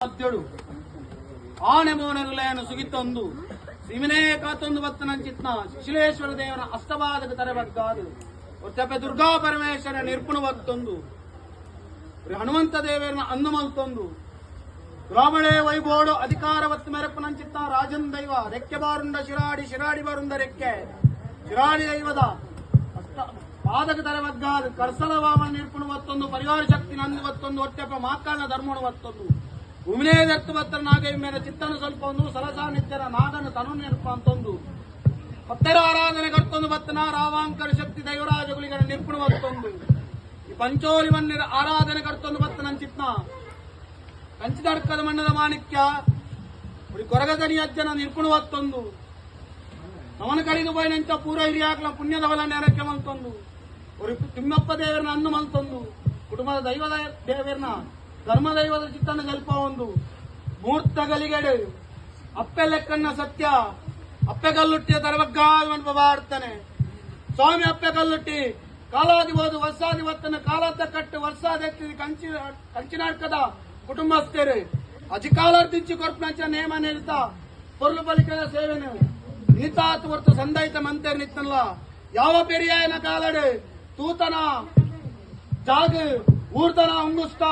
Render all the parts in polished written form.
ಮಧ್ಯಡು ಆನೆ ಮೋನೆರುಲೆಯನ್ನು ಸುಗಿತ್ತೊಂದು ಸಿಮಿನೇ ಕಾತೊಂದು ಬತ್ತನಂಚಿತ್ನ ಶಿಶಿಲೇಶ್ವರ ದೇವನ ಅಷ್ಟವಾದಕ ತರಬದ್ದಾದು ಒಟ್ಟಪ್ಪೆ ದುರ್ಗಾ ಪರಮೇಶ್ವರ ನಿರ್ಪುಣ ಬತ್ತೊಂದು ಹನುಮಂತ ದೇವರನ್ನ ಅನ್ನಮಲ್ತೊಂದು ಬ್ರಾಹ್ಮಣೇ ವೈಭೋಡು ಅಧಿಕಾರವತ್ತು ಮೆರಪನಂಚಿತ್ತ ರಾಜನ್ ದೈವ ರೆಕ್ಕೆ ಬಾರುಂಡ ಶಿರಾಡಿ ಬಾರುಂಡ ರೆಕ್ಕೆ ಶಿರಾಡಿ ದೈವದ ಪಾದಕ ತರಬದ್ದಾದು ಕರ್ಸಲ ವಾಮನ ನಿರ್ಪುಣ ಬತ್ತೊಂದು ಪರಿವಾರ ಶಕ್ತಿ ನಂದು ಬತ್ತೊಂದು ಒಟ್ಟಪ್ಪ ಮಾಕಾಳನ ಧರ್ಮಣ ಬತ್ತೊಂದು ಭೂಮಿನೇ ದತ್ತು ಬತ್ತರ ನಾಗೈ ಮೇಲೆ ಚಿತ್ತನು ಸ್ವಲ್ಪ ಒಂದು ಸಲಸಾ ನಿತ್ಯರ ನಾಗನ ತನು ನಿರ್ಪ ಅಂತೊಂದು ಭಕ್ತರ ಆರಾಧನೆ ಕರ್ತೊಂದು ಬತ್ತನ ರಾವಾಂಕರ ಶಕ್ತಿ ದೈವರಾಜಗುಲಿಗರ ನಿರ್ಪುಣ ಬತ್ತೊಂದು ಈ ಪಂಚೋಲಿ ಮಣ್ಣಿರ ಆರಾಧನೆ ಕರ್ತೊಂದು ಬತ್ತನ ಚಿತ್ನ ಕಂಚಿದಡ್ಕದ ಮಣ್ಣದ ಮಾಣಿಕ್ಯ ಕೊರಗದನಿ ಅಜ್ಜನ ನಿರ್ಪುಣ ಬತ್ತೊಂದು ಅವನ ಕಡಿದು ಬೈನಂಚ ಪೂರ ಹಿರಿಯಾಕಲ ಪುಣ್ಯದ ಬಲ ನೆರಕ್ಕೆ ಮಲ್ತೊಂದು ತಿಮ್ಮಪ್ಪ ದೇವರನ್ನ ಅನ್ನು ಮಲ್ತೊಂದು ಕುಟುಂಬದ ದೈವದ ದೇವರನ್ನ ಧರ್ಮದೈವದ ಚಿತ್ತನ ಸ್ವಲ್ಪ ಒಂದು ಮೂರ್ತಗಲಿಗೆಡು ಅಪ್ಪೆ ಲೆಕ್ಕನ್ನ ಸತ್ಯ ಅಪ್ಪೆ ಕಲ್ಲುಟ್ಟಿಯ ತರಬಗ್ಗಾದ ಬಾಡ್ತಾನೆ ಸ್ವಾಮಿ ಅಪ್ಪೆ ಕಲ್ಲುಟ್ಟಿ ಕಾಲಾದಿಬೋದು ವರ್ಷಾದಿವತ್ತನ ಕಾಲದ ಕಟ್ಟು ವರ್ಷಾದೆತ್ತಿ ಕಂಚಿನಾಡ್ಕದ ಕುಟುಂಬಸ್ಥರು ಅಧಿಕಾಲರ್ದಿಂಚಿ ಕೊರ್ಪಂಚ ನೇಮ ನಿಲ್ತ ಪೊರ್ಲು ಬಲಿಕದ ಸೇವೆನು ನೀತಾತ್ ಹೊರತು ಸಂದೈತ ಮಂತೇರ್ ನಿತ್ತಲ್ಲ ಯಾವ ಪೆರಿಯಾಯನ ಕಾಲಡು ತೂತನ ಜಾಗ ಊರ್ತನ ಉಂಗುಸ್ತ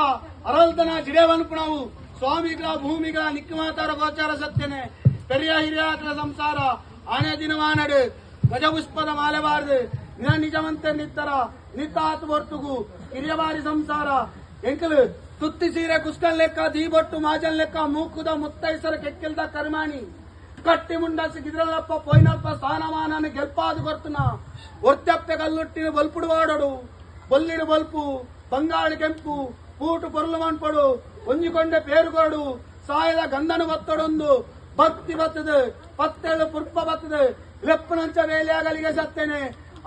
ಅರಲ್ತನ ಜಿಡೇವನ್ಪುಣವು ಸ್ವಾಮಿಗಳ ಭೂಮಿಗಳ ನಿಕ್ಕಮಾತಾರ ಗೋಚಾರ ಸತ್ಯನೆ ಪೆರಿಯ ಹಿರಿಯಾಕಲ ಸಂಸಾರ ಆನೆ ದಿನವಾನಡು ಗಜಪುಷ್ಪದ ಮಾಲೆಬಾರ್ದು ನಿಜವಂತೆ ನಿತ್ತರ ನಿತ್ತಾತ್ ಬೊರ್ತುಗು ಹಿರಿಯಬಾರಿ ಸಂಸಾರ ಎಂಕಲು ತುತ್ತಿ ಸೀರೆ ಕುಸ್ಕಲ್ ಲೆಕ್ಕ ದೀಬೊಟ್ಟು ಮಾಜಲ್ ಲೆಕ್ಕ ಮೂಕುದ ಮುತ್ತೈಸರ ಕೆಕ್ಕಿಲ್ದ ಕರ್ಮಾಣಿ ಕಟ್ಟಿ ಮುಂಡಸಿ ಗಿದ್ರಲ್ಲಪ್ಪ ಪೊಯ್ನಪ್ಪ ಸ್ಥಾನಮಾನ ಗೆಲ್ಪಾದು ಬರ್ತುನ ಒರ್ತಪ್ಪೆ ಕಲ್ಲುಟ್ಟಿನ ಬಲ್ಪುಡು ವಾಡೋಡು ಬೊಲ್ಲಿಡು ಬಲ್ಪು ಬಂಗಾಳಿ ಕೆಂಪು ಪೂಟು ಪೊರ್ಲು ಮನ್ಪಡು ಒಂಜಿಕೊಂಡೆ ಪೇರುಗೋಡು ಸಾಯದ ಗಂಧನು ಬತ್ತಡೊಂದು ಭಕ್ತಿ ಬತ್ತದು ಪತ್ತೆಳು ಪುರ್ಪ ಬತ್ತದು ಲೆಪ್ಪನಂಚ ವೇಲಿಯಾಗಲಿಗೆ ಸತ್ತೇನೆ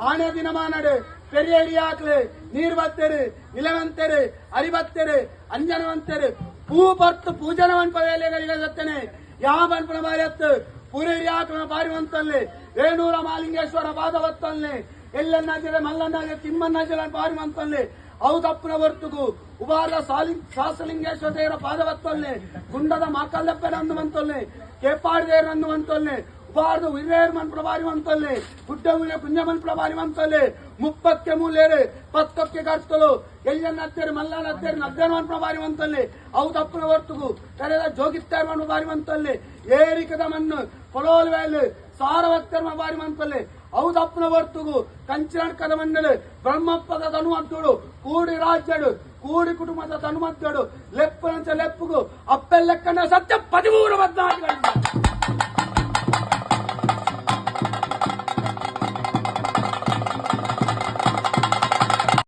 ಆನೆ ದಿನ ಮಾನಡು ಪೆರಿಯ ಹಿರಿಯಾಕ್ಲೆ ನೀರು ಬತ್ತೇರು ನಿಲವಂತೆರು ಅರಿಬತ್ತೇರು ಅಂಜನವಂತೆರು ಪೂ ಬರ್ತು ಪೂಜನವನ್ಪ ವೇಲೆಗಳಿಗೆ ಸತ್ತೇನೆ ಯಾವ ಬನ್ಪನ ಬಾರಿ ಹತ್ತು ಪೂರ ಹಿರಿಯಾಕನ ಬಾರಿವಂತಲ್ಲಿ ರೇಣೂರ ಮಾಲಿಂಗೇಶ್ವರ ಪಾದವತ್ತಲ್ಲಿ ಎಲ್ಲನ್ನಾಜರೆ ಮಲ್ಲನ್ನಾಜರೆ ತಿಮ್ಮನ್ನಾಜರ ಬಾರಿವಂತಲ್ಲಿ ಅವು ತಪ್ಪನ ಹೊರ್ತುಗು ಉಬಾರ ಶಾಸಲಿಂಗೇಶ್ವರ ದೇವರ ಪಾದವತ್ತಲ್ಲಿ ಗುಂಡದ ಮಾಕಲ್ಲಪ್ಪನ ಅನ್ನುವಂತಲ್ಲಿ ಕೇಪಾಡಿ ದೇವರ ಅನ್ನುವಂತಲ್ಲಿ ಉಬಾರ್ದು ವಿರೇರ್ ಮನ್ಪುರ ಬಾರಿವಂತಲ್ಲಿ ಗುಡ್ಡ ಉಳಿಯ ಕುಂಜಮನ್ಪುರ ಬಾರಿವಂತಲ್ಲಿ ಮುಪ್ಪಕ್ಕೆ ಮೂಲೇರು ಪತ್ಕಕ್ಕೆ ಕರ್ತಲು ಎಲ್ಲನ್ನತ್ತೇರು ಮಲ್ಲನತ್ತೇರು ನದ್ದನ ಮನ್ಪುರ ಬಾರಿವಂತಲ್ಲಿ ಅವು ತಪ್ಪನ ಹೊರ್ತುಗು ಕರೆದ ಜೋಗಿತ್ತಾರ ಮಣ್ಣು ಬಾರಿವಂತಲ್ಲಿ ಏರಿಕದ ಮಣ್ಣು ಕೊಲೋಲ್ ವೇಲು ಸಾರವತ್ತರ್ಮ ಬಾರಿವಂತಲ್ಲಿ ಅವು ತಪ್ಪನ ಹೊರ್ತುಗು ಕಂಚಿನಡ್ಕದ ಮಣ್ಣಳು ಬ್ರಹ್ಮಪ್ಪದ ತನುವಂತೋಡು ಕೂಡಿ ರಾಜ್ಯಡು ಕೂಡಿ ಕುಟುಂಬದ ತನುವಂತೋಡು ಲೆಪ್ಪನಂಚ ಲೆಪ್ಪುಗು ಅಪ್ಪೆಲ್ಲೆಕ್ಕನ ಸತ್ಯ 13 ಬದ್ಧ